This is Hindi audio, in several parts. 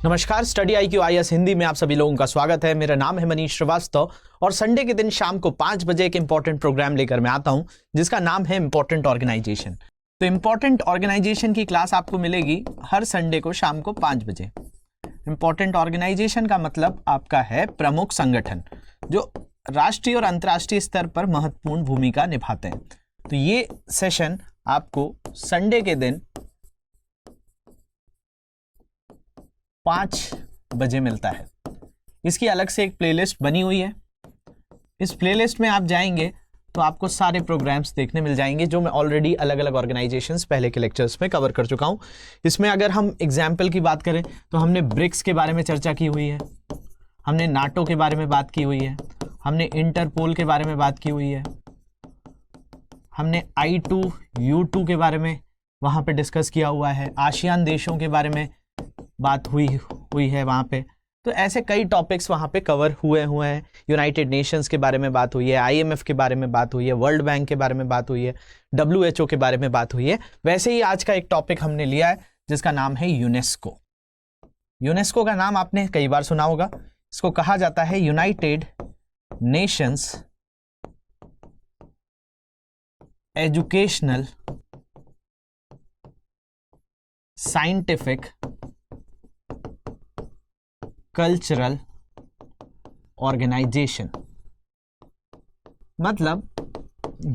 नमस्कार, स्टडी IQ IAS हिंदी में आप सभी लोगों का स्वागत है। मेरा नाम है मनीष श्रीवास्तव और संडे के दिन शाम को 5 बजे एक इंपॉर्टेंट प्रोग्राम लेकर मैं आता हूं जिसका नाम है इंपॉर्टेंट ऑर्गेनाइजेशन। तो इंपॉर्टेंट ऑर्गेनाइजेशन की क्लास आपको मिलेगी हर संडे को शाम को 5 बजे। इंपॉर्टेंट ऑर्गेनाइजेशन का मतलब आपका है प्रमुख संगठन जो राष्ट्रीय और अंतर्राष्ट्रीय स्तर पर महत्वपूर्ण भूमिका निभाते हैं। तो ये सेशन आपको संडे के दिन 5 बजे मिलता है। इसकी अलग से एक प्लेलिस्ट बनी हुई है। इस प्लेलिस्ट में आप जाएंगे तो आपको सारे प्रोग्राम्स देखने मिल जाएंगे जो मैं ऑलरेडी अलग अलग ऑर्गेनाइजेशंस पहले के लेक्चर्स में कवर कर चुका हूं। इसमें अगर हम एग्जाम्पल की बात करें तो हमने ब्रिक्स के बारे में चर्चा की हुई है, हमने नाटो के बारे में बात की हुई है, हमने इंटरपोल के बारे में बात की हुई है, हमने I2U2 के बारे में वहाँ पे डिस्कस किया हुआ है, आसियान देशों के बारे में बात हुई है वहाँ पे। तो ऐसे कई टॉपिक्स वहाँ पे कवर हुए हैं। यूनाइटेड नेशंस के बारे में बात हुई है, IMF के बारे में बात हुई है, वर्ल्ड बैंक के बारे में बात हुई है, WHO के बारे में बात हुई है। वैसे ही आज का एक टॉपिक हमने लिया है जिसका नाम है यूनेस्को। यूनेस्को का नाम आपने कई बार सुना होगा। इसको कहा जाता है United Nations Educational Scientific Cultural Organization. मतलब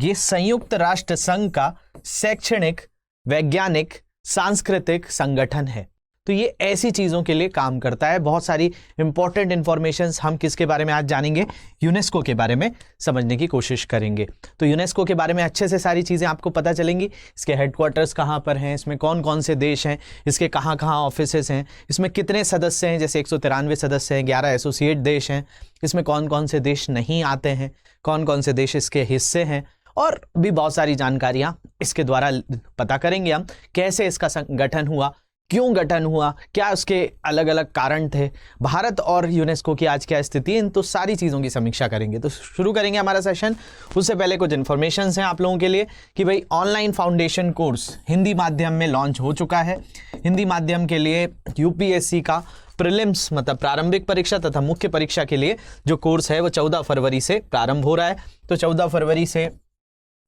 ये संयुक्त राष्ट्र संघ का शैक्षणिक, वैज्ञानिक, सांस्कृतिक संगठन है। तो ये ऐसी चीजों के लिए काम करता है। बहुत सारी इंपॉर्टेंट इंफॉर्मेशंस हम किसके बारे में आज जानेंगे, यूनेस्को के बारे में समझने की कोशिश करेंगे। तो यूनेस्को के बारे में अच्छे से सारी चीजें आपको पता चलेंगी। इसके हेडक्वार्टर्स कहाँ पर हैं, इसमें कौन कौन से देश हैं, इसके कहाँ कहाँ ऑफिसेस हैं, इसमें कितने सदस्य हैं, जैसे 193 सदस्य हैं, 11 एसोसिएट देश हैं, इसमें कौन कौन से देश नहीं आते हैं, कौन कौन से देश इसके हिस्से हैं, और भी बहुत सारी जानकारियां इसके द्वारा पता करेंगे हम। कैसे इसका संगठन हुआ, क्यों गठन हुआ, क्या उसके अलग अलग कारण थे, भारत और यूनेस्को की आज क्या स्थिति है, इन तो सारी चीज़ों की समीक्षा करेंगे। तो शुरू करेंगे हमारा सेशन। उससे पहले कुछ इन्फॉर्मेशंस हैं आप लोगों के लिए कि भाई ऑनलाइन फाउंडेशन कोर्स हिंदी माध्यम में लॉन्च हो चुका है। हिंदी माध्यम के लिए UPSC का प्रीलिम्स मतलब प्रारंभिक परीक्षा तथा मुख्य परीक्षा के लिए जो कोर्स है वो 14 फरवरी से प्रारंभ हो रहा है। तो 14 फरवरी से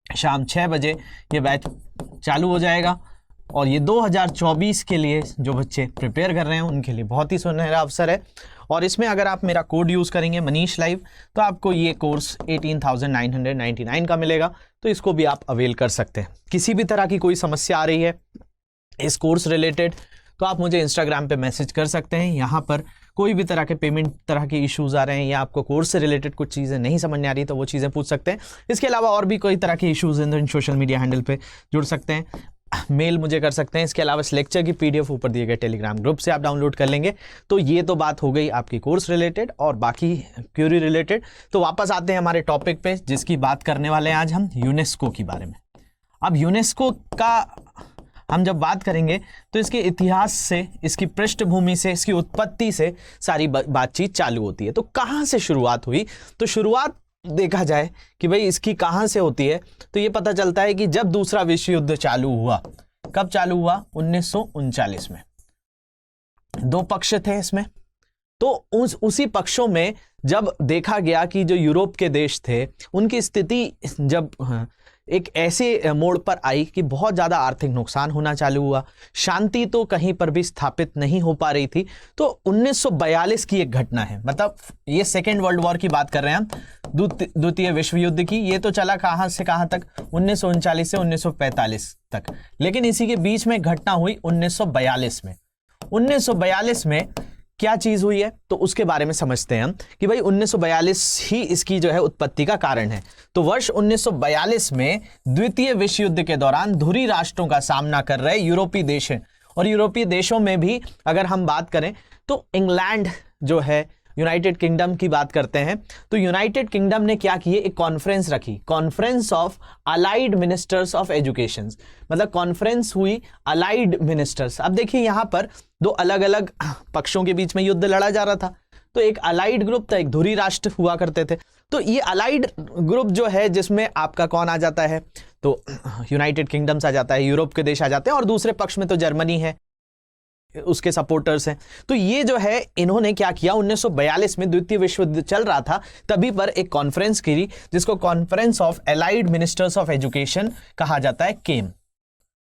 शाम 6 बजे ये बैच चालू हो जाएगा और ये 2024 के लिए जो बच्चे प्रिपेयर कर रहे हैं उनके लिए बहुत ही सुनहरा अवसर है। और इसमें अगर आप मेरा कोड यूज़ करेंगे मनीष लाइव तो आपको ये कोर्स 18,999 का मिलेगा। तो इसको भी आप अवेल कर सकते हैं। किसी भी तरह की कोई समस्या आ रही है इस कोर्स रिलेटेड तो आप मुझे इंस्टाग्राम पे मैसेज कर सकते हैं। यहाँ पर कोई भी तरह के पेमेंट तरह के इश्यूज़ आ रहे हैं या आपको कोर्स से रिलेटेड कुछ चीज़ें नहीं समझ में आ रही तो वो चीज़ें पूछ सकते हैं। इसके अलावा और भी कोई तरह के इश्यूज़ हैं तो इन सोशल मीडिया हैंडल पे जुड़ सकते हैं, मेल मुझे कर सकते हैं। इसके अलावा इस लेक्चर की PDF ऊपर दिए गए टेलीग्राम ग्रुप से आप डाउनलोड कर लेंगे। तो ये तो बात हो गई आपकी कोर्स रिलेटेड और बाकी क्यूरी रिलेटेड। तो वापस आते हैं हमारे टॉपिक पे जिसकी बात करने वाले हैं आज हम यूनेस्को के बारे में। अब यूनेस्को का हम जब बात करेंगे तो इसके इतिहास से, इसकी पृष्ठभूमि से, इसकी उत्पत्ति से सारी बातचीत चालू होती है। तो कहाँ से शुरुआत हुई, तो शुरुआत देखा जाए कि भाई इसकी कहाँ से होती है तो ये पता चलता है कि जब दूसरा विश्व युद्ध चालू हुआ। कब चालू हुआ? 1939 में। 2 पक्ष थे इसमें। तो उसी पक्षों में जब देखा गया कि जो यूरोप के देश थे उनकी स्थिति जब एक ऐसे मोड़ पर आई कि बहुत ज़्यादा आर्थिक नुकसान होना चालू हुआ, शांति तो कहीं पर भी स्थापित नहीं हो पा रही थी। तो 1942 की एक घटना है, मतलब ये सेकेंड वर्ल्ड वॉर की बात कर रहे हैं हम, द्वितीय विश्व युद्ध की। ये तो चला कहाँ से कहाँ तक, 1939 से 1945 तक। लेकिन इसी के बीच में घटना हुई 1942 में। 1942 में क्या चीज हुई है तो उसके बारे में समझते हैं हम कि भाई 1942 ही इसकी जो है उत्पत्ति का कारण है। तो वर्ष 1942 में द्वितीय विश्व युद्ध के दौरान धुरी राष्ट्रों का सामना कर रहे यूरोपीय देश हैं और यूरोपीय देशों में भी अगर हम बात करें तो इंग्लैंड जो है, यूनाइटेड किंगडम की बात करते हैं तो यूनाइटेड किंगडम ने क्या किए, एक कॉन्फ्रेंस रखी, conference of allied ministers of education. मतलब कॉन्फ्रेंस हुई अलाइड मिनिस्टर्स। अब देखिए यहाँ पर 2 अलग अलग पक्षों के बीच में युद्ध लड़ा जा रहा था। तो एक अलाइड ग्रुप था, एक धुरी राष्ट्र हुआ करते थे। तो ये अलाइड ग्रुप जो है जिसमें आपका कौन आ जाता है तो यूनाइटेड किंगडम्स आ जाता है, यूरोप के देश आ जाते हैं और दूसरे पक्ष में तो जर्मनी है, उसके सपोर्टर्स हैं। तो ये जो है इन्होंने क्या किया, 1942 में द्वितीय विश्व युद्ध चल रहा था, तभी पर एक कॉन्फ्रेंस की जिसको conference of allied ministers of education कहा जाता है, केम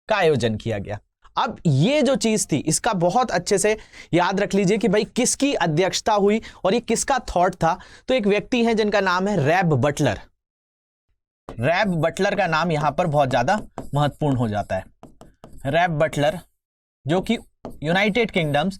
का आयोजन किया गया। अब ये जो चीज थी इसका बहुत अच्छे से याद रख लीजिए कि भाई किसकी अध्यक्षता हुई और ये किसका थॉट था। तो एक व्यक्ति है जिनका नाम है रैब बटलर। रैब बटलर का नाम यहां पर बहुत ज्यादा महत्वपूर्ण हो जाता है। रैब बटलर जो कि यूनाइटेड किंगडम्स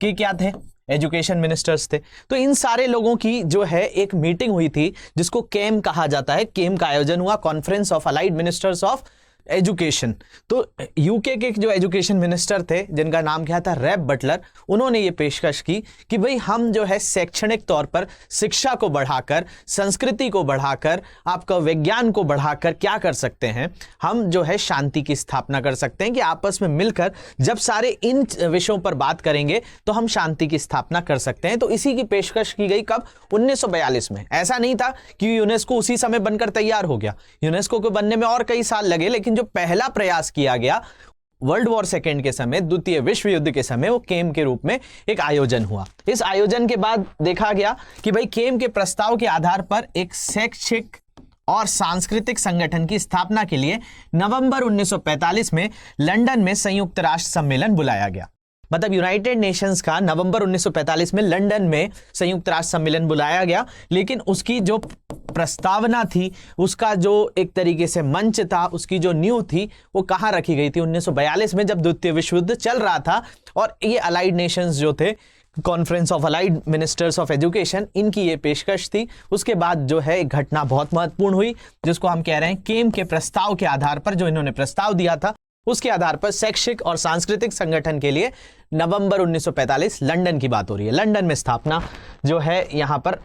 के क्या थे, एजुकेशन मिनिस्टर्स थे। तो इन सारे लोगों की जो है एक मीटिंग हुई थी जिसको केम कहा जाता है। केम का आयोजन हुआ, conference of allied ministers of education. तो यूके के जो एजुकेशन मिनिस्टर थे जिनका नाम क्या था, रैब बटलर, उन्होंने ये पेशकश की कि भाई हम जो है शैक्षणिक तौर पर शिक्षा को बढ़ाकर, संस्कृति को बढ़ाकर, आपका विज्ञान को बढ़ाकर क्या कर सकते हैं, हम जो है शांति की स्थापना कर सकते हैं कि आपस में मिलकर जब सारे इन विषयों पर बात करेंगे तो हम शांति की स्थापना कर सकते हैं। तो इसी की पेशकश की गई कब, 1942 में। ऐसा नहीं था कि यूनेस्को उसी समय बनकर तैयार हो गया, यूनेस्को को बनने में और कई साल लगे, लेकिन जो पहला प्रयास किया गया वर्ल्ड वॉर सेकेंड के समय, द्वितीय विश्व युद्ध के समय, वो केम के रूप में एक आयोजन हुआ। इस आयोजन के बाद देखा गया कि भाई केम के प्रस्ताव के आधार पर एक शैक्षिक और सांस्कृतिक संगठन की स्थापना के लिए नवंबर 1945 में लंदन में संयुक्त राष्ट्र सम्मेलन बुलाया गया। मतलब यूनाइटेड नेशंस का नवंबर 1945 में लंदन में संयुक्त राष्ट्र सम्मेलन बुलाया गया, लेकिन उसकी जो प्रस्तावना थी, उसका जो एक तरीके से मंच था, उसकी जो नींव थी, वो कहाँ रखी गई थी, 1942 में, जब द्वितीय विश्व युद्ध चल रहा था। और ये अलाइड नेशंस जो थे, conference of allied ministers of education, इनकी ये पेशकश थी। उसके बाद जो है एक घटना बहुत महत्वपूर्ण हुई जिसको हम कह रहे हैं केम के प्रस्ताव के आधार पर, जो इन्होंने प्रस्ताव दिया था उसके आधार पर शैक्षिक और सांस्कृतिक संगठन के लिए नवंबर 1945 लंदन की बात हो रही है, लंदन में स्थापना जो है यहाँ पर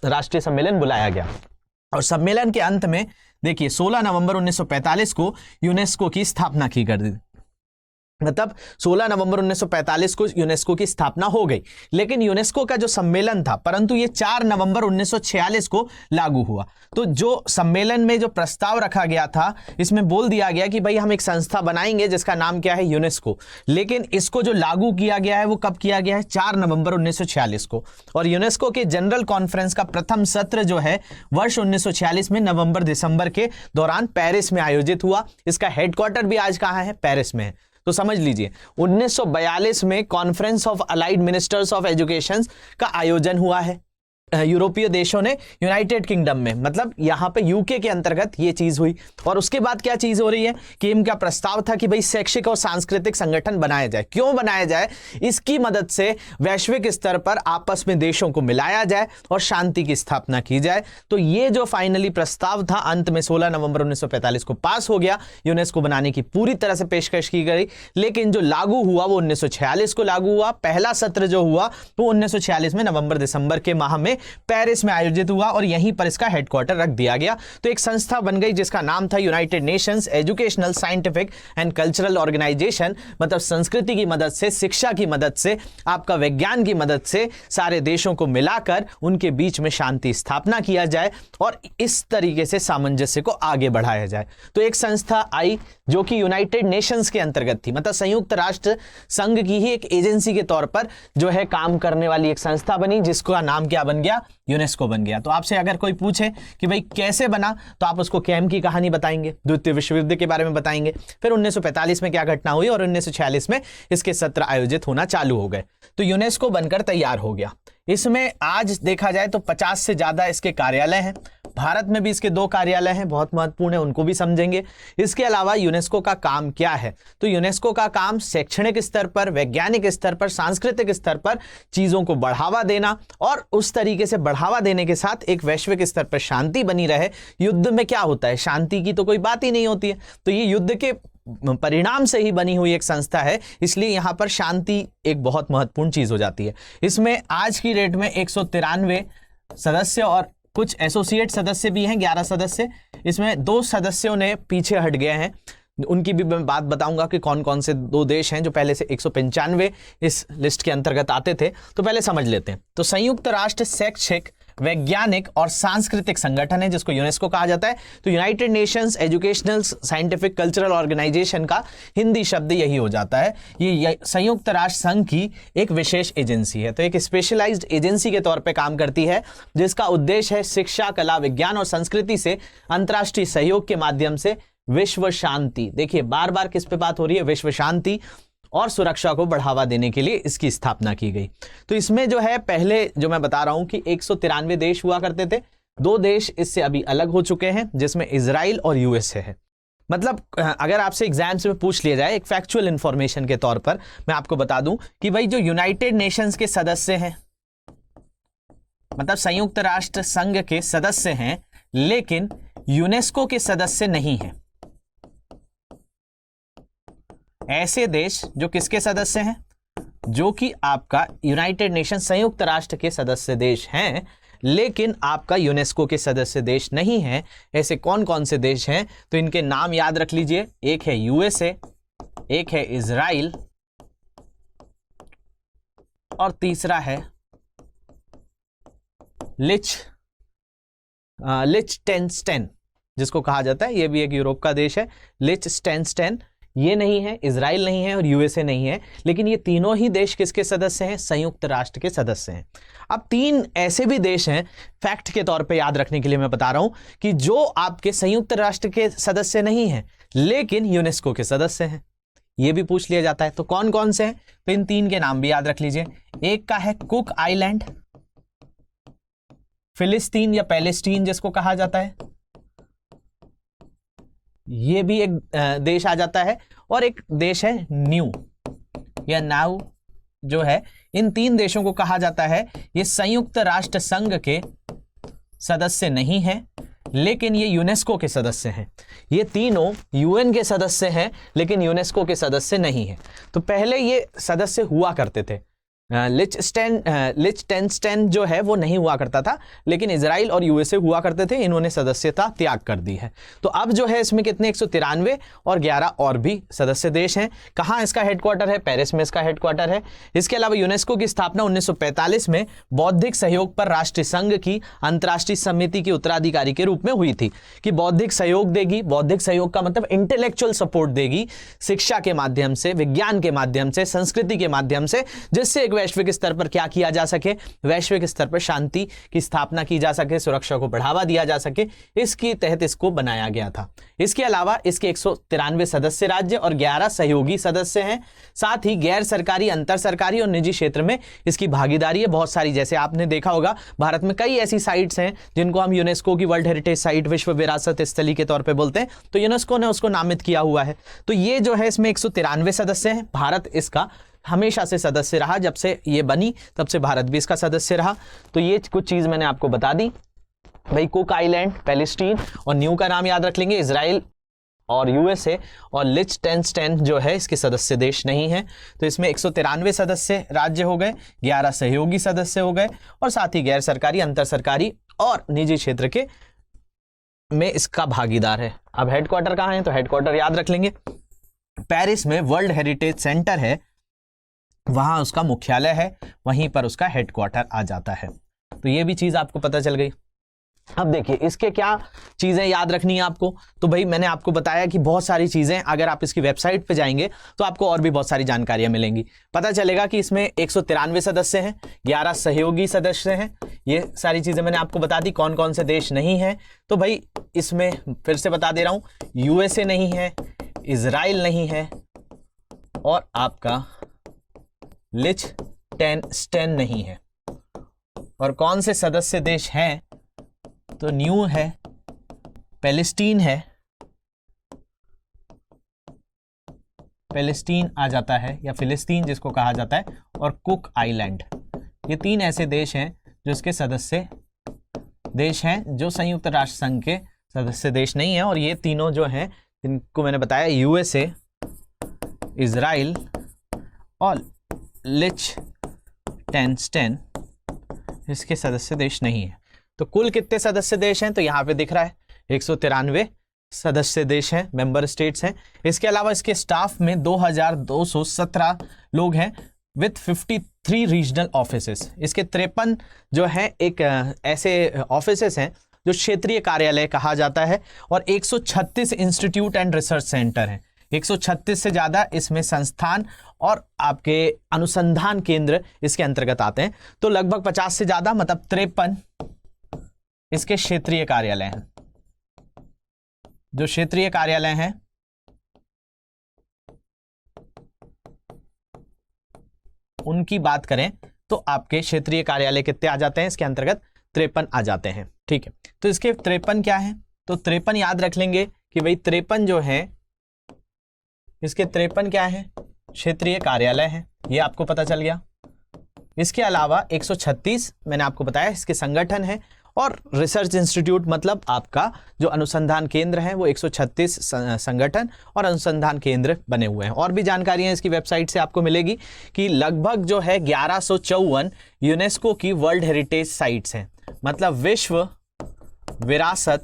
राष्ट्रीय सम्मेलन बुलाया गया। और सम्मेलन के अंत में देखिए 16 नवंबर 1945 को यूनेस्को की स्थापना की कर दी। मतलब 16 नवंबर 1945 को यूनेस्को की स्थापना हो गई, लेकिन यूनेस्को का जो सम्मेलन था, परंतु ये 4 नवंबर 1946 को लागू हुआ। तो जो सम्मेलन में जो प्रस्ताव रखा गया था, इसमें बोल दिया गया कि भाई हम एक संस्था बनाएंगे जिसका नाम क्या है, यूनेस्को। लेकिन इसको जो लागू किया गया है वो कब किया गया है, 4 नवंबर 1946 को। और यूनेस्को के जनरल कॉन्फ्रेंस का प्रथम सत्र जो है वर्ष 1946 में नवंबर दिसंबर के दौरान पेरिस में आयोजित हुआ। इसका हेडक्वार्टर भी आज कहाँ है, पेरिस में है। तो समझ लीजिए 1942 में conference of allied ministers of education का आयोजन हुआ है यूरोपीय देशों ने, यूनाइटेड किंगडम में, मतलब यहां पे यूके के अंतर्गत ये चीज हुई। और उसके बाद क्या चीज हो रही है, केम का प्रस्ताव था कि भाई शैक्षिक और सांस्कृतिक संगठन बनाया जाए। क्यों बनाया जाए, इसकी मदद से वैश्विक स्तर पर आपस में देशों को मिलाया जाए और शांति की स्थापना की जाए। तो ये जो फाइनली प्रस्ताव था अंत में 16 नवंबर 1945 को पास हो गया, यूनेस्को बनाने की पूरी तरह से पेशकश की गई। लेकिन जो लागू हुआ वो 1946 को लागू हुआ। पहला सत्र जो हुआ वो 1946 में नवंबर दिसंबर के माह में पेरिस में आयोजित हुआ और यहीं पर इसका हेडक्वार्टर रख दिया गया। तो एक संस्था बन गई जिसका नाम था United Nations Educational Scientific and Cultural Organization. मतलब संस्कृति की मदद से, शिक्षा की मदद से, आपका विज्ञान की मदद से सारे देशों को मिलाकर उनके बीच में शांति स्थापना किया जाए और इस तरीके से सामंजस्य को आगे बढ़ाया जाए। तो एक संस्था आई जो कि यूनाइटेड नेशंस के अंतर्गत थी, मतलब संयुक्त राष्ट्र संघ की ही एक एजेंसी के तौर पर जो है काम करने वाली एक संस्था बनी, जिसका नाम क्या बन गया, यूनेस्को बन गया। तो आपसे अगर कोई पूछे कि भाई कैसे बना, तो आप उसको केम की कहानी बताएंगे, द्वितीय विश्व युद्ध के बारे में बताएंगे, फिर 1945 में क्या घटना हुई और 1946 में इसके सत्र आयोजित होना चालू हो गए। तो यूनेस्को बनकर तैयार हो गया। इसमें आज देखा जाए तो 50 से ज्यादा इसके कार्यालय हैं। भारत में भी इसके 2 कार्यालय हैं, बहुत महत्वपूर्ण है, उनको भी समझेंगे। इसके अलावा यूनेस्को का काम क्या है, तो यूनेस्को का काम शैक्षणिक स्तर पर, वैज्ञानिक स्तर पर, सांस्कृतिक स्तर पर चीजों को बढ़ावा देना और उस तरीके से बढ़ावा देने के साथ एक वैश्विक स्तर पर शांति बनी रहे। युद्ध में क्या होता है, शांति की तो कोई बात ही नहीं होती है। तो ये युद्ध के परिणाम से ही बनी हुई एक संस्था है, इसलिए यहां पर शांति एक बहुत महत्वपूर्ण चीज हो जाती है। इसमें आज की डेट में 193 सदस्य और कुछ एसोसिएट सदस्य भी हैं, 11 सदस्य। इसमें 2 सदस्यों ने पीछे हट गए हैं, उनकी भी मैं बात बताऊंगा कि कौन कौन से 2 देश हैं जो पहले से 195 इस लिस्ट के अंतर्गत आते थे। तो पहले समझ लेते हैं। तो संयुक्त राष्ट्र शैक्षिक वैज्ञानिक और सांस्कृतिक संगठन है जिसको यूनेस्को कहा जाता है। तो United Nations Educational Scientific Cultural Organization का हिंदी शब्द यही हो जाता है। ये संयुक्त राष्ट्र संघ की एक विशेष एजेंसी है, तो एक स्पेशलाइज्ड एजेंसी के तौर पे काम करती है जिसका उद्देश्य है शिक्षा, कला, विज्ञान और संस्कृति से अंतर्राष्ट्रीय सहयोग के माध्यम से विश्व शांति, देखिए बार बार किस पे बात हो रही है, विश्व शांति और सुरक्षा को बढ़ावा देने के लिए इसकी स्थापना की गई। तो इसमें जो है पहले जो मैं बता रहा हूं कि 193 देश हुआ करते थे, 2 देश इससे अभी अलग हो चुके हैं जिसमें इजराइल और यूएसए है। मतलब अगर आपसे एग्जाम्स में पूछ लिया जाए एक फैक्चुअल इंफॉर्मेशन के तौर पर मैं आपको बता दूं कि भाई जो यूनाइटेड नेशंस के सदस्य हैं, मतलब संयुक्त राष्ट्र संघ के सदस्य हैं लेकिन यूनेस्को के सदस्य नहीं हैं, ऐसे देश जो किसके सदस्य हैं, जो कि आपका यूनाइटेड नेशन संयुक्त राष्ट्र के सदस्य देश हैं लेकिन आपका यूनेस्को के सदस्य देश नहीं है, ऐसे कौन कौन से देश हैं, तो इनके नाम याद रख लीजिए। एक है यूएसए, एक है इजराइल और तीसरा है लिechtenstein जिसको कहा जाता है, ये भी एक यूरोप का देश है। लिechtenstein ये नहीं है, इजराइल नहीं है और यूएसए नहीं है, लेकिन ये तीनों ही देश किसके सदस्य हैं, संयुक्त राष्ट्र के सदस्य हैं। अब 3 ऐसे भी देश हैं फैक्ट के तौर पे याद रखने के लिए मैं बता रहा हूं कि जो आपके संयुक्त राष्ट्र के सदस्य नहीं हैं लेकिन यूनेस्को के सदस्य हैं, ये भी पूछ लिया जाता है। तो कौन कौन से हैं, तो इन 3 के नाम भी याद रख लीजिए। एक का है कुक आइलैंड, फिलिस्तीन या पैलेस्टीन जिसको कहा जाता है, ये भी एक देश आ जाता है, और एक देश है न्यू या नाउ जो है। इन 3 देशों को कहा जाता है ये संयुक्त राष्ट्र संघ के सदस्य नहीं हैं लेकिन ये यूनेस्को के सदस्य हैं। ये तीनों यूएन के सदस्य हैं लेकिन यूनेस्को के सदस्य नहीं हैं। तो पहले ये सदस्य हुआ करते थे, लिechtenstein जो है वो नहीं हुआ करता था लेकिन इजराइल और यूएसए हुआ करते थे, इन्होंने सदस्यता त्याग कर दी है। तो अब जो है इसमें कितने 193 और 11 और भी सदस्य देश हैं। कहाँ इसका हेडक्वार्टर है, पेरिस में इसका हेडक्वार्टर है। इसके अलावा यूनेस्को की स्थापना 1945 में बौद्धिक सहयोग पर राष्ट्रीय संघ की अंतर्राष्ट्रीय समिति की उत्तराधिकारी के रूप में हुई थी कि बौद्धिक सहयोग देगी। बौद्धिक सहयोग का मतलब इंटेलेक्चुअल सपोर्ट देगी शिक्षा के माध्यम से, विज्ञान के माध्यम से, संस्कृति के माध्यम से, जिससे एक वैश्विक स्तर पर क्या किया जा सके, वैश्विक स्तर पर शांति की स्थापना की जा सके, सुरक्षा को बढ़ावा दिया जा सके, इसके तहत इसको बनाया गया था। इसके अलावा इसके 193 सदस्य राज्य और 11 सहयोगी सदस्य हैं। साथ ही गैर सरकारी, अंतर सरकारी और निजी क्षेत्र में इसकी भागीदारी है बहुत सारी। जैसे आपने देखा होगा भारत में कई ऐसी साइट्स हैं जिनको हम यूनेस्को की वर्ल्ड हेरिटेज साइट, विश्व विरासत स्थली के तौर पे बोलते हैं, तो यूनेस्को ने उसको नामित किया हुआ है। तो ये जो है इसमें 193 सदस्य हैं। भारत इसका हमेशा से सदस्य रहा, जब से ये बनी तब से भारत भी इसका सदस्य रहा। तो ये कुछ चीज मैंने आपको बता दी भाई। कुक आइलैंड, पैलेस्टीन और न्यू का नाम याद रख लेंगे, इजराइल और यूएसए, और लिechtenstein जो है इसके सदस्य देश नहीं है। तो इसमें 193 सदस्य राज्य हो गए, 11 सहयोगी सदस्य हो गए और साथ ही गैर सरकारी, अंतर सरकारी और निजी क्षेत्र के में इसका भागीदार है। अब हेडक्वार्टर कहाँ है, तो हेडक्वार्टर याद रख लेंगे पेरिस में वर्ल्ड हेरिटेज सेंटर है, वहां उसका मुख्यालय है, वहीं पर उसका हेडक्वार्टर आ जाता है। तो ये भी चीज आपको पता चल गई। अब देखिए इसके क्या चीजें याद रखनी है आपको, तो भाई मैंने आपको बताया कि बहुत सारी चीजें, अगर आप इसकी वेबसाइट पे जाएंगे तो आपको और भी बहुत सारी जानकारियां मिलेंगी। पता चलेगा कि इसमें 193 सदस्य हैं, 11 सहयोगी सदस्य हैं, ये सारी चीजें मैंने आपको बता दी। कौन कौन से देश नहीं है, तो भाई इसमें फिर से बता दे रहा हूं, यूएसए नहीं है, इजराइल नहीं है और आपका लिechtenstein नहीं है। और कौन से सदस्य देश हैं, तो न्यू है, पैलेस्टीन है, पैलेस्टीन आ जाता है या फिलिस्तीन जिसको कहा जाता है, और कुक आइलैंड। ये 3 ऐसे देश हैं जो इसके सदस्य देश हैं, जो संयुक्त राष्ट्र संघ के सदस्य देश नहीं है। और ये तीनों जो हैं जिनको मैंने बताया, यूएसए, इजराइल और लिechtenstein, इसके सदस्य देश नहीं है। तो कुल कितने सदस्य देश हैं, तो यहां पे दिख रहा है 193 सदस्य देश हैं, मेंबर स्टेट्स हैं। इसके अलावा इसके स्टाफ में 2217 लोग हैं, विथ 53 रीजनल ऑफिसेस। इसके 53 जो है एक ऐसे ऑफिसेस हैं जो क्षेत्रीय कार्यालय कहा जाता है, और 136 इंस्टीट्यूट एंड रिसर्च सेंटर हैं। 136 से ज्यादा इसमें संस्थान और आपके अनुसंधान केंद्र इसके अंतर्गत आते हैं। तो लगभग 50 से ज्यादा, मतलब 53 इसके क्षेत्रीय कार्यालय हैं। जो क्षेत्रीय कार्यालय हैं उनकी बात करें तो आपके क्षेत्रीय कार्यालय कितने आ जाते हैं, इसके अंतर्गत 53 आ जाते हैं। ठीक है, तो इसके 53 क्या है, तो 53 याद रख लेंगे कि भाई 53 जो है, इसके 53 क्या है, क्षेत्रीय कार्यालय है, ये आपको पता चल गया। इसके अलावा 136 मैंने आपको बताया इसके संगठन है, और रिसर्च इंस्टीट्यूट मतलब आपका जो अनुसंधान केंद्र है वो 136 संगठन और अनुसंधान केंद्र बने हुए हैं। और भी जानकारियां इसकी वेबसाइट से आपको मिलेगी कि लगभग जो है 1154 यूनेस्को की वर्ल्ड हेरिटेज साइट्स हैं, मतलब विश्व विरासत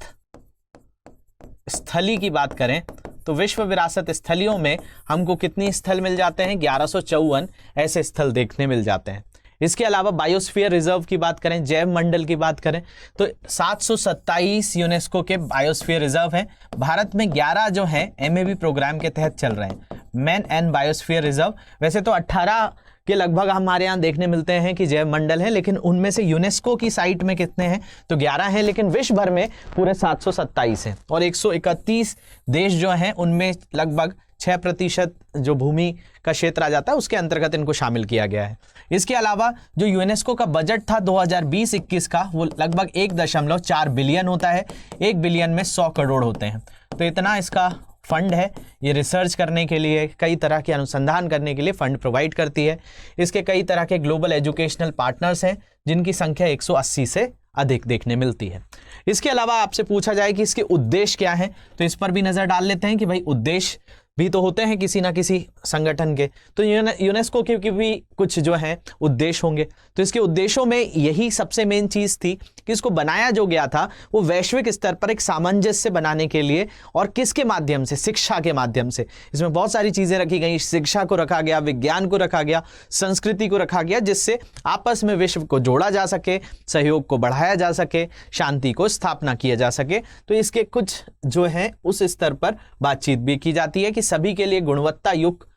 स्थली की बात करें तो विश्व विरासत स्थलियों में हमको कितनी स्थल मिल जाते हैं, 1154 ऐसे स्थल देखने मिल जाते हैं। इसके अलावा बायोस्फीयर रिजर्व की बात करें, जैव मंडल की बात करें तो 727 यूनेस्को के बायोस्फीयर रिजर्व हैं। भारत में 11 जो हैं MAB प्रोग्राम के तहत चल रहे हैं, मैन एंड बायोस्फीयर रिजर्व। वैसे तो 18 के लगभग हमारे यहाँ देखने मिलते हैं कि जैव मंडल है, लेकिन उनमें से यूनेस्को की साइट में कितने हैं, तो 11 हैं, लेकिन विश्व भर में पूरे 727 हैं। और 131 देश जो हैं उनमें लगभग 6% जो भूमि का क्षेत्र आ जाता है उसके अंतर्गत इनको शामिल किया गया है। इसके अलावा जो यूनेस्को का बजट था 2020-21 का, वो लगभग 1.4 बिलियन होता है। 1 बिलियन में 100 करोड़ होते हैं, तो इतना इसका फंड है। ये रिसर्च करने के लिए, कई तरह के अनुसंधान करने के लिए फंड प्रोवाइड करती है। इसके कई तरह के ग्लोबल एजुकेशनल पार्टनर्स हैं जिनकी संख्या 180 से अधिक देखने मिलती है। इसके अलावा आपसे पूछा जाए कि इसके उद्देश्य क्या हैं, तो इस पर भी नजर डाल लेते हैं कि भाई उद्देश्य भी तो होते हैं किसी ना किसी संगठन के, तो यूनेस्को के भी कुछ जो है उद्देश्य होंगे। तो इसके उद्देश्यों में यही सबसे मेन चीज थी कि इसको बनाया जो गया था वो वैश्विक स्तर पर एक सामंजस्य बनाने के लिए, और किसके माध्यम से, शिक्षा के माध्यम से। इसमें बहुत सारी चीजें रखी गई, शिक्षा को रखा गया, विज्ञान को रखा गया, संस्कृति को रखा गया, जिससे आपस में विश्व को जोड़ा जा सके, सहयोग को बढ़ाया जा सके, शांति को स्थापना किया जा सके। तो इसके कुछ जो है उस स्तर पर बातचीत भी की जाती है कि सभी के लिए गुणवत्ता युक्त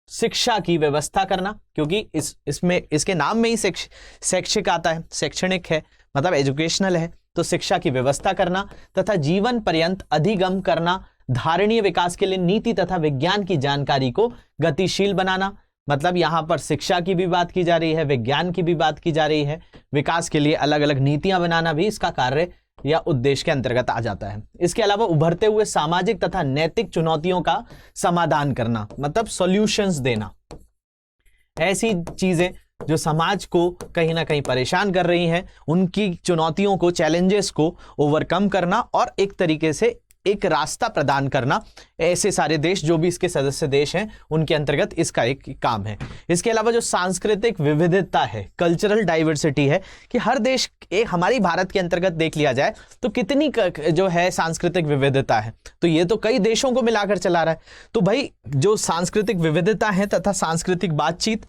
शिक्षा की व्यवस्था करना, क्योंकि इसमें इसके नाम में ही शैक्षिक आता है, शैक्षणिक है मतलब एजुकेशनल है, तो शिक्षा की व्यवस्था करना तथा जीवन पर्यंत अधिगम करना, धारणीय विकास के लिए नीति तथा विज्ञान की जानकारी को गतिशील बनाना, मतलब यहां पर शिक्षा की भी बात की जा रही है, विज्ञान की भी बात की जा रही है, विकास के लिए अलग अलग नीतियां बनाना भी इसका कार्य या उद्देश्य के अंतर्गत आ जाता है। इसके अलावा उभरते हुए सामाजिक तथा नैतिक चुनौतियों का समाधान करना, मतलब सॉल्यूशंस देना, ऐसी चीजें जो समाज को कहीं ना कहीं परेशान कर रही हैं, उनकी चुनौतियों को, चैलेंजेस को ओवरकम करना और एक तरीके से एक रास्ता प्रदान करना। ऐसे सारे देश जो भी इसके सदस्य देश हैं उनके अंतर्गत इसका एक काम है। इसके अलावा जो सांस्कृतिक विविधता है, कल्चरल डाइवर्सिटी है, कि हर देश, हमारी भारत के अंतर्गत देख लिया जाए तो कितनी जो है सांस्कृतिक विविधता है, तो ये तो कई देशों को मिलाकर चला रहा है। तो भाई जो सांस्कृतिक विविधता है तथा सांस्कृतिक बातचीत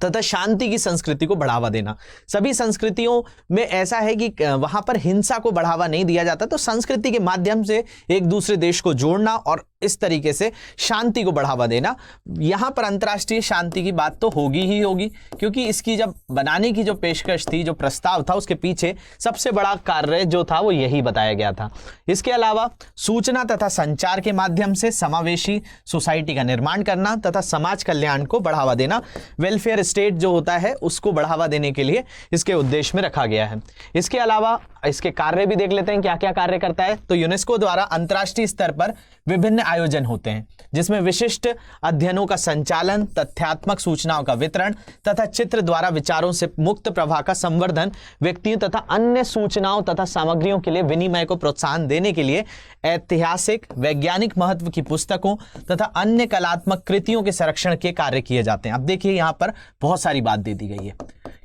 तथा शांति की संस्कृति को बढ़ावा देना। सभी संस्कृतियों में ऐसा है कि वहां पर हिंसा को बढ़ावा नहीं दिया जाता, तो संस्कृति के माध्यम से एक दूसरे देश को जोड़ना और इस तरीके से शांति को बढ़ावा देना। यहां पर अंतर्राष्ट्रीय शांति की बात तो होगी ही होगी, क्योंकि इसकी जब बनाने की जो पेशकश थी, जो प्रस्ताव था, उसके पीछे सबसे बड़ा कार्य जो था वो यही बताया गया था। इसके अलावा सूचना तथा संचार के माध्यम से समावेशी सोसाइटी का निर्माण करना तथा समाज कल्याण को बढ़ावा देना, वेलफेयर स्टेट जो होता है उसको बढ़ावा देने के लिए इसके उद्देश्य में रखा गया है। इसके अलावा इसके कार्य भी देख लेते हैं क्या क्या कार्य करता है। तो यूनेस्को द्वारा अंतर्राष्ट्रीय स्तर पर विभिन्न आयोजन होते हैं, जिसमें विशिष्ट अध्ययनों का संचालन, तथ्यात्मक सूचनाओं का वितरण तथा चित्र द्वारा विचारों से मुक्त प्रवाह का संवर्धन, व्यक्तियों तथा अन्य सूचनाओं तथा सामग्रियों के लिए विनिमय को प्रोत्साहन देने के लिए ऐतिहासिक, वैज्ञानिक महत्व की पुस्तकों तथा अन्य कलात्मक कृतियों के संरक्षण के कार्य किए जाते हैं। अब देखिए यहां पर बहुत सारी बात दे दी गई है।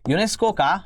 यूनेस्को का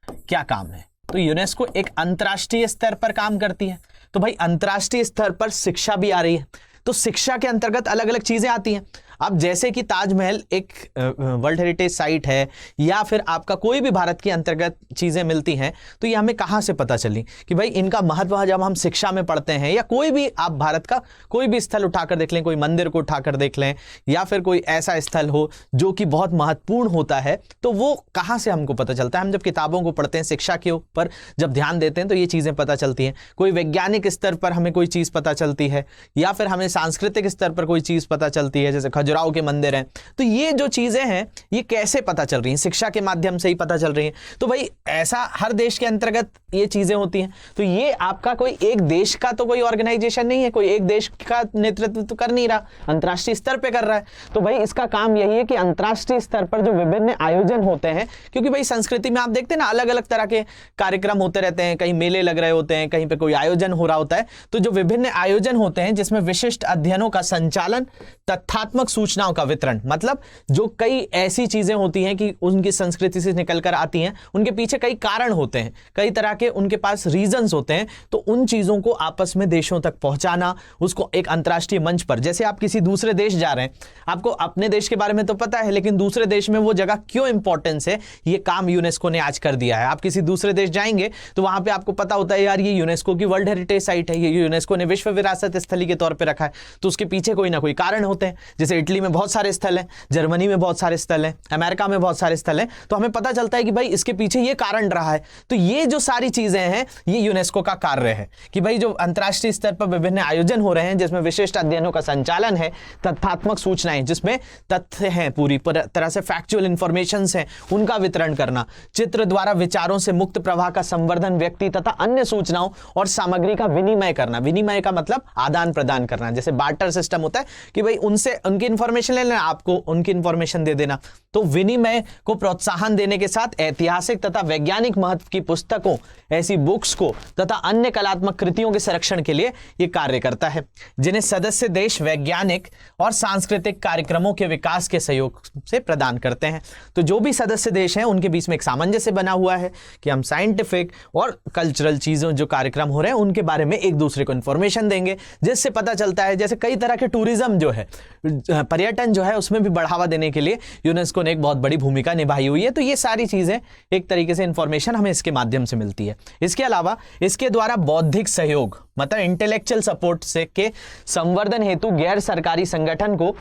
क्या काम है, तो यूनेस्को एक अंतर्राष्ट्रीय स्तर पर काम करती है। तो भाई अंतर्राष्ट्रीय स्तर पर शिक्षा भी आ रही है, तो शिक्षा के अंतर्गत अलग अलग चीजें आती हैं। अब जैसे कि ताजमहल एक वर्ल्ड हेरिटेज साइट है, या फिर आपका कोई भी भारत के अंतर्गत चीजें मिलती हैं, तो ये हमें कहाँ से पता चली कि भाई इनका महत्व जब हम शिक्षा में पढ़ते हैं, या कोई भी आप भारत का कोई भी स्थल उठाकर देख लें, कोई मंदिर को उठाकर देख लें, या फिर कोई ऐसा स्थल हो जो कि बहुत महत्वपूर्ण होता है, तो वो कहाँ से हमको पता चलता है? हम जब किताबों को पढ़ते हैं, शिक्षा के ऊपर जब ध्यान देते हैं, तो ये चीजें पता चलती हैं। कोई वैज्ञानिक स्तर पर हमें कोई चीज पता चलती है, या फिर हमें सांस्कृतिक स्तर पर कोई चीज पता चलती है, जैसे खजुराहो के मंदिर हैं। तो ये जो चीजें हैं, ये कैसे पता चल रही हैं? शिक्षा के माध्यम से ही पता चल रही हैं। तो भाई ऐसा हर देश के अंतर्गत ये चीजें होती हैं। तो ये आपका कोई एक देश का तो कोई ऑर्गेनाइजेशन नहीं है, कोई एक देश का नेतृत्व तो कर नहीं रहा, अंतर्राष्ट्रीय स्तर पे कर रहा है। तो भाई इसका काम यही है कि अंतर्राष्ट्रीय स्तर पर जो विभिन्न आयोजन होते हैं, क्योंकि भाई संस्कृति में आप देखते हैं ना, अलग अलग तरह के कार्यक्रम होते रहते हैं, कहीं मेले लग रहे होते हैं, कहीं पे कोई आयोजन हो रहा होता है। तो जो विभिन्न आयोजन होते हैं जिसमें विशिष्ट अध्ययनों का संचालन, तथ्यात्मक सूचनाओं का वितरण, मतलब जो कई ऐसी चीजें होती हैं कि उनकी संस्कृति से निकलकर आती हैं, उनके पीछे कई कारण होते हैं, कई तरह के उनके पास रीजंस होते हैं। तो उन चीजों को आपस में देशों तक पहुंचाना, उसको एक अंतर्राष्ट्रीय मंच पर, जैसे आप किसी दूसरे देश जा रहे हैं, आपको अपने देश के बारे में तो पता है, लेकिन दूसरे देश में वो जगह क्यों इंपॉर्टेंस है, ये काम यूनेस्को ने आज कर दिया है। आप किसी दूसरे देश जाएंगे तो वहां पे आपको पता होता है, यार ये यूनेस्को की वर्ल्ड हेरिटेज साइट है, ये यूनेस्को ने विश्व विरासत स्थली के तौर पर रखा है। तो उसके पीछे कोई ना कोई कारण होते हैं। जैसे इटली में बहुत सारे स्थल हैं, जर्मनी में बहुत सारे स्थल हैं, अमेरिका में बहुत सारे स्थल हैं। तो हमें पता चलता है कि भाई इसके पीछे ये कारण रहा है। तो ये जो सारी चीजें हैं, ये यूनेस्को का कार्य है कि भाई जो अंतर्राष्ट्रीय स्तर पर विभिन्न आयोजन हो रहे हैं, जिसमें विशिष्ट अध्ययनों का संचालन है, तथ्यात्मक सूचनाएं जिसमें तथ्य हैं, पूरी तरह से फैक्चुअल इंफॉर्मेशन हैं, उनका वितरण करना, चित्र द्वारा विचारों से मुक्त प्रवाह का संवर्धन, व्यक्ति तथा अन्य सूचनाओं और सामग्री का विनिमय करना। विनिमय का मतलब आदान प्रदान करना, जैसे बार्टर सिस्टम होता है कि भाई उनसे उनकी इंफॉर्मेशन ले लेना, आपको उनकी इंफॉर्मेशन दे देना। तो विनिमय को प्रोत्साहन देने के साथ ऐतिहासिक तथा वैज्ञानिक महत्व की पुस्तकों, ऐसी बुक्स को तथा अन्य कलात्मक कृतियों के संरक्षण के लिए यह कार्य करता है, जिन्हें सदस्य देश वैज्ञानिक और सांस्कृतिक कार्यक्रमों के विकास के सहयोग से प्रदान करते हैं। तो जो भी सदस्य देश हैं, उनके बीच में एक सामंजस्य बना हुआ है कि हम साइंटिफिक और कल्चरल चीजों जो कार्यक्रम हो रहे हैं उनके बारे में एक दूसरे को इंफॉर्मेशन देंगे, जिससे पता चलता है। जैसे कई तरह के टूरिज्म जो है, पर्यटन जो है, उसमें भी बढ़ावा देने के लिए यूनेस्को ने एक बहुत बड़ी भूमिका निभाई हुई है। तो ये सारी चीजें एक तरीके से इंफॉर्मेशन हमें इसके माध्यम से मिलती है। इसके अलावा इसके द्वारा बौद्धिक सहयोग, मतलब इंटेलेक्चुअल सपोर्ट से के संवर्धन हेतु गैर सरकारी संगठन को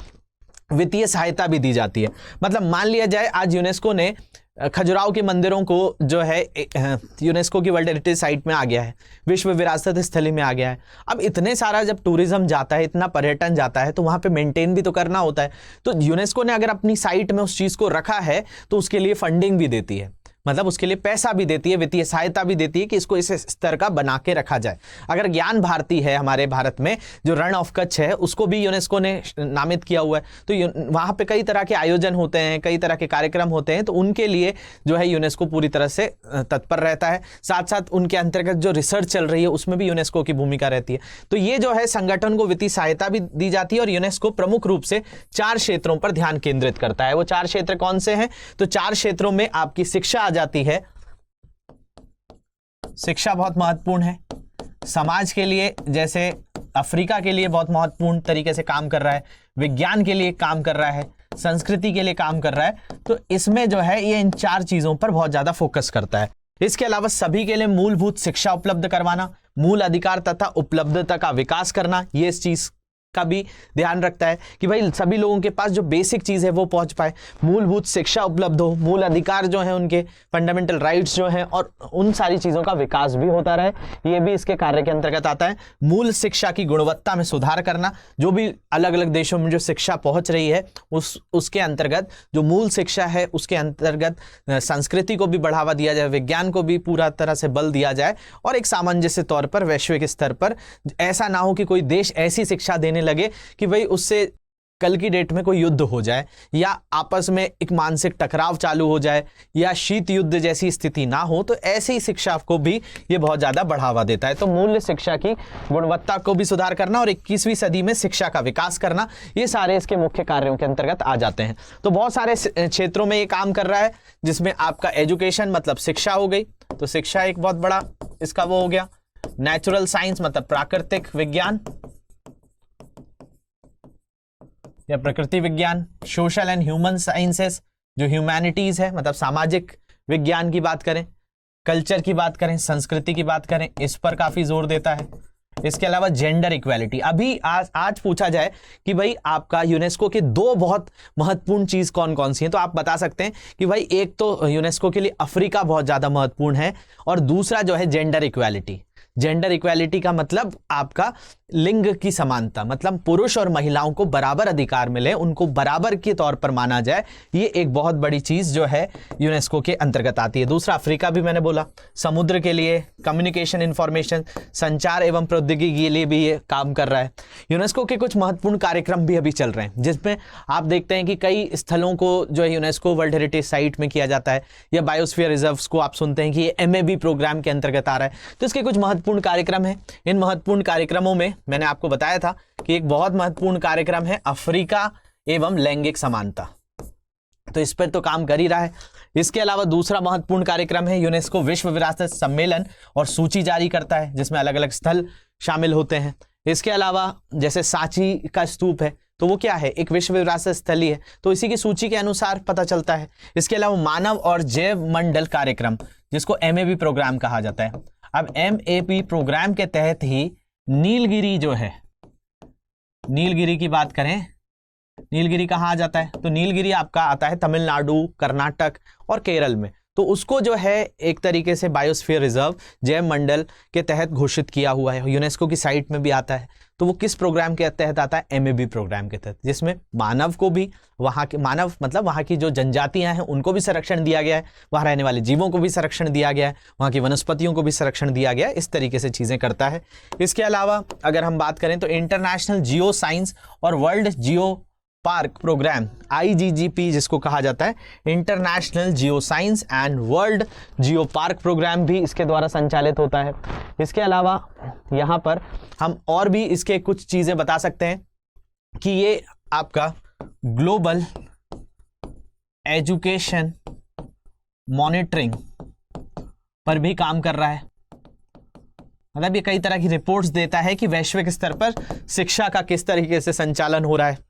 वित्तीय सहायता भी दी जाती है। मतलब मान लिया जाए आज यूनेस्को ने खजुराहो के मंदिरों को जो है यूनेस्को की वर्ल्ड हेरिटेज साइट में आ गया है, विश्व विरासत स्थली में आ गया है। अब इतने सारा जब टूरिज्म जाता है, इतना पर्यटन जाता है, तो वहां पे मेंटेन भी तो करना होता है। तो यूनेस्को ने अगर अपनी साइट में उस चीज को रखा है, तो उसके लिए फंडिंग भी देती है, मतलब उसके लिए पैसा भी देती है, वित्तीय सहायता भी देती है कि इसको इस स्तर का बना के रखा जाए। अगर ज्ञान भारती है हमारे भारत में, जो रण ऑफ कच्छ है, उसको भी यूनेस्को ने नामित किया हुआ है। तो वहाँ पे कई तरह के आयोजन होते हैं, कई तरह के कार्यक्रम होते हैं, तो उनके लिए जो है यूनेस्को पूरी तरह से तत्पर रहता है। साथ साथ उनके अंतर्गत जो रिसर्च चल रही है, उसमें भी यूनेस्को की भूमिका रहती है। तो ये जो है संगठन को वित्तीय सहायता भी दी जाती है, और यूनेस्को प्रमुख रूप से 4 क्षेत्रों पर ध्यान केंद्रित करता है। वो 4 क्षेत्र कौन से हैं? तो 4 क्षेत्रों में आपकी शिक्षा जाती है। शिक्षा बहुत महत्वपूर्ण है समाज के लिए, जैसे अफ्रीका के लिए बहुत महत्वपूर्ण तरीके से काम कर रहा है, विज्ञान के लिए काम कर रहा है, संस्कृति के लिए काम कर रहा है। तो इसमें जो है ये इन 4 चीजों पर बहुत ज्यादा फोकस करता है। इसके अलावा सभी के लिए मूलभूत शिक्षा उपलब्ध करवाना, मूल अधिकार तथा उपलब्धता का विकास करना, ये इस चीज का भी ध्यान रखता है कि भाई सभी लोगों के पास जो बेसिक चीज है वो पहुंच पाए, मूलभूत शिक्षा उपलब्ध हो, मूल अधिकार जो है उनके फंडामेंटल राइट्स जो हैं, और उन सारी चीजों का विकास भी होता रहे, ये भी इसके कार्य के अंतर्गत आता है। मूल शिक्षा की गुणवत्ता में सुधार करना, जो भी अलग अलग देशों में जो शिक्षा पहुंच रही है उसके अंतर्गत जो मूल शिक्षा है उसके अंतर्गत संस्कृति को भी बढ़ावा दिया जाए, विज्ञान को भी पूरा तरह से बल दिया जाए, और एक सामंजस्य तौर पर वैश्विक स्तर पर ऐसा ना हो कि कोई देश ऐसी शिक्षा देने लगे कि भाई उससे कल की डेट में कोई युद्ध हो जाए, या आपस में एक मानसिक टकराव चालू हो जाए, या शीत युद्ध जैसी स्थिति ना हो। तो ऐसी शिक्षा को भी ये बहुत ज्यादा बढ़ावा देता है। तो मूल्य शिक्षा की गुणवत्ता को भी सुधार करना और 21वीं सदी में शिक्षा का विकास करना, ये सारे इसके मुख्य कार्यों के अंतर्गत आ जाते हैं। तो बहुत सारे क्षेत्रों में ये काम कर रहा है, जिसमें आपका एजुकेशन मतलब शिक्षा हो गई, तो शिक्षा एक बहुत बड़ा इसका वो हो गया। नेचुरल साइंस मतलब प्राकृतिक विज्ञान, या प्रकृति विज्ञान, सोशल एंड ह्यूमन साइंसेस जो ह्यूमैनिटीज है, मतलब सामाजिक विज्ञान की बात करें, कल्चर की बात करें, संस्कृति की बात करें, इस पर काफी जोर देता है। इसके अलावा जेंडर इक्वालिटी, अभी आज पूछा जाए कि भाई आपका यूनेस्को के दो बहुत महत्वपूर्ण चीज कौन कौन सी हैं, तो आप बता सकते हैं कि भाई एक तो यूनेस्को के लिए अफ्रीका बहुत ज्यादा महत्वपूर्ण है, और दूसरा जो है जेंडर इक्वालिटी। जेंडर इक्वालिटी का मतलब आपका लिंग की समानता, मतलब पुरुष और महिलाओं को बराबर अधिकार मिले, उनको बराबर के तौर पर माना जाए, ये एक बहुत बड़ी चीज जो है यूनेस्को के अंतर्गत आती है। दूसरा अफ्रीका भी मैंने बोला, समुद्र के लिए, कम्युनिकेशन, इंफॉर्मेशन, संचार एवं प्रौद्योगिकी के लिए भी ये काम कर रहा है। यूनेस्को के कुछ महत्वपूर्ण कार्यक्रम भी अभी चल रहे हैं, जिसमें आप देखते हैं कि कई स्थलों को जो है यूनेस्को वर्ल्ड हेरिटेज साइट में किया जाता है, या बायोस्फीयर रिजर्व्स को आप सुनते हैं कि ये MAB प्रोग्राम के अंतर्गत आ रहा है। तो इसके कुछ महत्वपूर्ण कार्यक्रम है। इन महत्वपूर्ण कार्यक्रमों में मैंने आपको बताया था कि एक बहुत महत्वपूर्ण कार्यक्रम है अफ्रीका एवं लैंगिक समानता, तो इस पर तो काम कर ही रहा है। इसके अलावा दूसरा महत्वपूर्ण कार्यक्रम है यूनेस्को विश्व विरासत सम्मेलन और सूची जारी करता है, जिसमें अलग अलग स्थल शामिल होते हैं। इसके अलावा जैसे सांची का स्तूप है, तो वो क्या है, एक विश्व विरासत स्थली है, तो इसी की सूची के अनुसार पता चलता है। इसके अलावा मानव और जैव मंडल कार्यक्रम, जिसको MAB प्रोग्राम कहा जाता है। अब MAB प्रोग्राम के तहत ही नीलगिरी जो है, नीलगिरी की बात करें, नीलगिरी कहाँ आ जाता है, तो नीलगिरी आपका आता है तमिलनाडु, कर्नाटक और केरल में। तो उसको जो है एक तरीके से बायोस्फीयर रिजर्व जैव मंडल के तहत घोषित किया हुआ है, यूनेस्को की साइट में भी आता है। तो वो किस प्रोग्राम के तहत आता है, MAB प्रोग्राम के तहत, जिसमें मानव को भी, वहाँ के मानव मतलब वहाँ की जो जनजातियां हैं उनको भी संरक्षण दिया गया है, वहाँ रहने वाले जीवों को भी संरक्षण दिया गया है, वहाँ की वनस्पतियों को भी संरक्षण दिया गया है, इस तरीके से चीजें करता है। इसके अलावा अगर हम बात करें तो इंटरनेशनल जियो साइंस और World Geopark Programme, IGGP जिसको कहा जाता है, International Geoscience and World Geopark Programme भी इसके द्वारा संचालित होता है। इसके अलावा यहाँ पर हम और भी इसके कुछ चीजें बता सकते हैं कि ये आपका ग्लोबल एजुकेशन मॉनिटरिंग पर भी काम कर रहा है, मतलब ये कई तरह की रिपोर्ट्स देता है कि वैश्विक स्तर पर शिक्षा का किस तरीके से संचालन हो रहा है।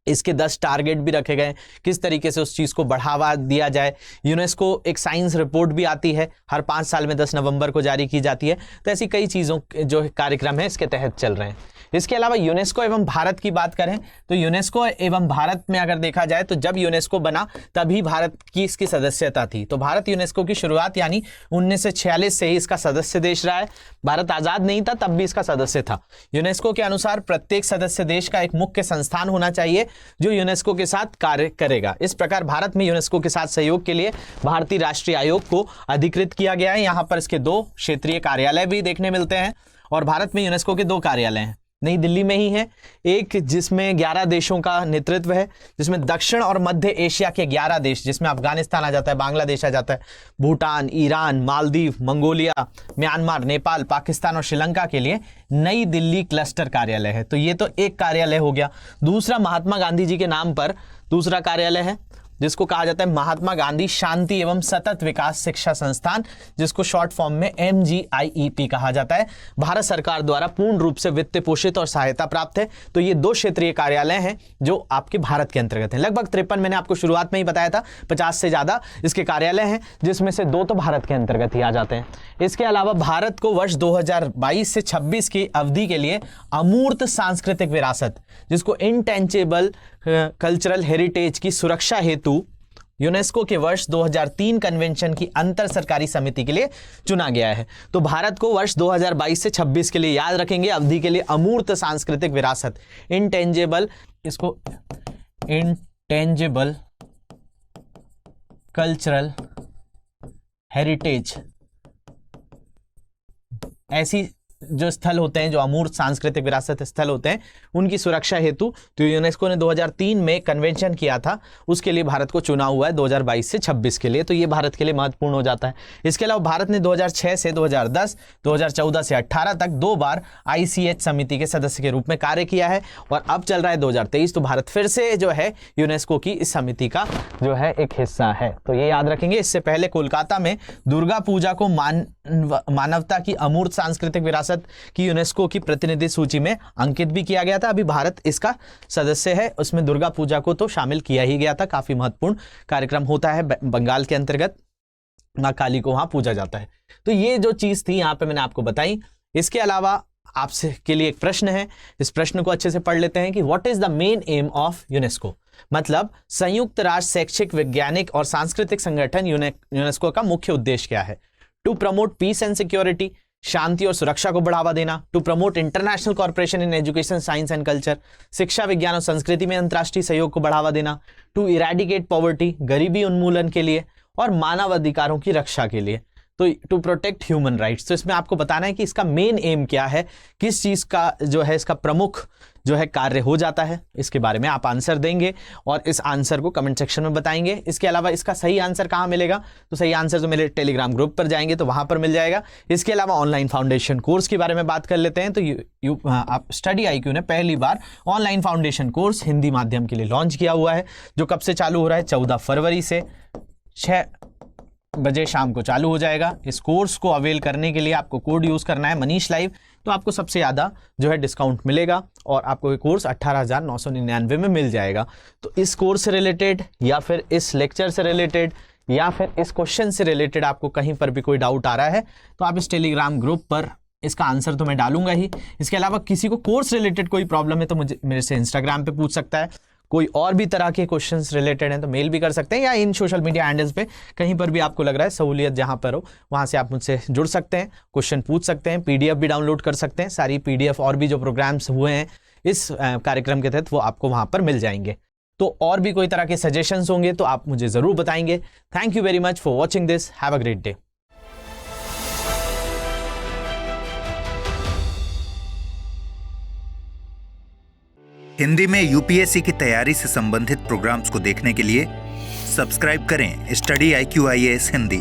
इसके 10 टारगेट भी रखे गए, किस तरीके से उस चीज़ को बढ़ावा दिया जाए। यूनेस्को एक साइंस रिपोर्ट भी आती है, हर 5 साल में 10 नवंबर को जारी की जाती है। तो ऐसी कई चीज़ों जो कार्यक्रम है इसके तहत चल रहे हैं। इसके अलावा यूनेस्को एवं भारत की बात करें तो यूनेस्को एवं भारत में अगर देखा जाए तो जब यूनेस्को बना तभी भारत की इसकी सदस्यता थी। तो भारत यूनेस्को की शुरुआत यानी 1946 से ही इसका सदस्य देश रहा है। भारत आज़ाद नहीं था तब भी इसका सदस्य था। यूनेस्को के अनुसार प्रत्येक सदस्य देश का एक मुख्य संस्थान होना चाहिए जो यूनेस्को के साथ कार्य करेगा। इस प्रकार भारत में यूनेस्को के साथ सहयोग के लिए भारतीय राष्ट्रीय आयोग को अधिकृत किया गया है। यहाँ पर इसके 2 क्षेत्रीय कार्यालय भी देखने मिलते हैं और भारत में यूनेस्को के 2 कार्यालय हैं, नई दिल्ली में ही है, एक जिसमें 11 देशों का नेतृत्व है, जिसमें दक्षिण और मध्य एशिया के 11 देश, जिसमें अफगानिस्तान आ जाता है, बांग्लादेश आ जाता है, Bhutan, Iran, Maldives, Mongolia, Myanmar, Nepal, Pakistan और श्रीलंका के लिए नई दिल्ली क्लस्टर कार्यालय है। तो ये तो एक कार्यालय हो गया। दूसरा महात्मा गांधी जी के नाम पर दूसरा कार्यालय है जिसको कहा जाता है महात्मा गांधी शांति एवं सतत विकास शिक्षा संस्थान, जिसको शॉर्ट फॉर्म में MGIEP कहा जाता है। भारत सरकार द्वारा पूर्ण रूप से वित्त पोषित और सहायता प्राप्त है। तो ये 2 क्षेत्रीय कार्यालय हैं जो आपके भारत के अंतर्गत हैं। लगभग 53 मैंने आपको शुरुआत में ही बताया था, 50 से ज्यादा इसके कार्यालय हैं, जिसमें से 2 तो भारत के अंतर्गत ही आ जाते हैं। इसके अलावा भारत को वर्ष 2022 से 26 की अवधि के लिए अमूर्त सांस्कृतिक विरासत, जिसको इंटेंजिबल कल्चरल हेरिटेज की सुरक्षा हेतु यूनेस्को के वर्ष 2003 कन्वेंशन की अंतर सरकारी समिति के लिए चुना गया है। तो भारत को वर्ष 2022 से 26 के लिए याद रखेंगे अवधि के लिए अमूर्त सांस्कृतिक विरासत, इंटेंजिबल, इसको इंटेंजिबल कल्चरल हेरिटेज, ऐसी जो स्थल होते हैं, जो अमूर्त सांस्कृतिक विरासत स्थल होते हैं, उनकी सुरक्षा हेतु तो यूनेस्को ने 2003 में कन्वेंशन किया था, उसके लिए भारत को चुना हुआ है 2022 से 26 के लिए। तो ये भारत के लिए महत्वपूर्ण हो जाता है। इसके अलावा भारत ने 2006 से 2010, 2014 से 18 तक 2 बार ICH समिति के सदस्य के रूप में कार्य किया है और अब चल रहा है 2023। तो भारत फिर से जो है यूनेस्को की इस समिति का जो है एक हिस्सा है। तो ये याद रखेंगे। इससे पहले कोलकाता में दुर्गा पूजा को मानवता की अमूर्त सांस्कृतिक विरासत विरासत की यूनेस्को की प्रतिनिधि सूची में अंकित भी किया गया था। अभी भारत इसका सदस्य है। उसमें दुर्गा पूजा को तो शामिल किया ही गया था। काफी महत्वपूर्ण कार्यक्रम होता है बंगाल के अंतर्गत, माँ काली को वहां पूजा जाता है। तो ये जो चीज थी यहाँ पे मैंने आपको बताई। इसके अलावा आपसे के लिए एक प्रश्न है, इस प्रश्न को अच्छे से पढ़ लेते हैं कि what is the main M of UNESCO. मतलब संयुक्त राष्ट्र शैक्षिक, वैज्ञानिक और सांस्कृतिक संगठन यूनेस्को का मुख्य उद्देश्य क्या है? To promote peace and security, शांति और सुरक्षा को बढ़ावा देना। To promote international corporation in education, science and culture, शिक्षा, विज्ञान और संस्कृति में अंतर्राष्ट्रीय सहयोग को बढ़ावा देना। टू इरेडिकेट पॉवर्टी, गरीबी उन्मूलन के लिए और मानव अधिकारों की रक्षा के लिए। तो टू प्रोटेक्ट ह्यूमन राइट्स। तो इसमें आपको बताना है कि इसका मेन एम क्या है, किस चीज का जो है इसका प्रमुख जो है कार्य हो जाता है। इसके बारे में आप आंसर देंगे और इस आंसर को कमेंट सेक्शन में बताएंगे। इसके अलावा इसका सही आंसर कहाँ मिलेगा? तो सही आंसर तो मेरे टेलीग्राम ग्रुप पर जाएंगे तो वहां पर मिल जाएगा। इसके अलावा ऑनलाइन फाउंडेशन कोर्स के बारे में बात कर लेते हैं। तो आप स्टडी IQ ने पहली बार ऑनलाइन फाउंडेशन कोर्स हिंदी माध्यम के लिए लॉन्च किया हुआ है, जो कब से चालू हो रहा है? 14 फरवरी से 6 बजे शाम को चालू हो जाएगा। इस कोर्स को अवेल करने के लिए आपको कोड यूज करना है मनीष लाइव, तो आपको सबसे ज़्यादा जो है डिस्काउंट मिलेगा और आपको ये कोर्स 18,999 में मिल जाएगा। तो इस कोर्स से रिलेटेड या फिर इस लेक्चर से रिलेटेड या फिर इस क्वेश्चन से रिलेटेड आपको कहीं पर भी कोई डाउट आ रहा है तो आप इस टेलीग्राम ग्रुप पर इसका आंसर तो मैं डालूंगा ही। इसके अलावा किसी को कोर्स रिलेटेड कोई प्रॉब्लम है तो मुझे मेरे से इंस्टाग्राम पे पूछ सकता है। कोई और भी तरह के क्वेश्चंस रिलेटेड हैं तो मेल भी कर सकते हैं, या इन सोशल मीडिया हैंडल्स पे कहीं पर भी आपको लग रहा है सहूलियत जहां पर हो वहां से आप मुझसे जुड़ सकते हैं, क्वेश्चन पूछ सकते हैं, PDF भी डाउनलोड कर सकते हैं। सारी PDF और भी जो प्रोग्राम्स हुए हैं इस कार्यक्रम के तहत वो आपको वहां पर मिल जाएंगे। तो और भी कोई तरह के सजेशंस होंगे तो आप मुझे जरूर बताएंगे। Thank you very much for watching this. Have a great day. Hindi में UPSC की तैयारी से संबंधित प्रोग्राम्स को देखने के लिए सब्सक्राइब करें स्टडी IQ IAS हिंदी।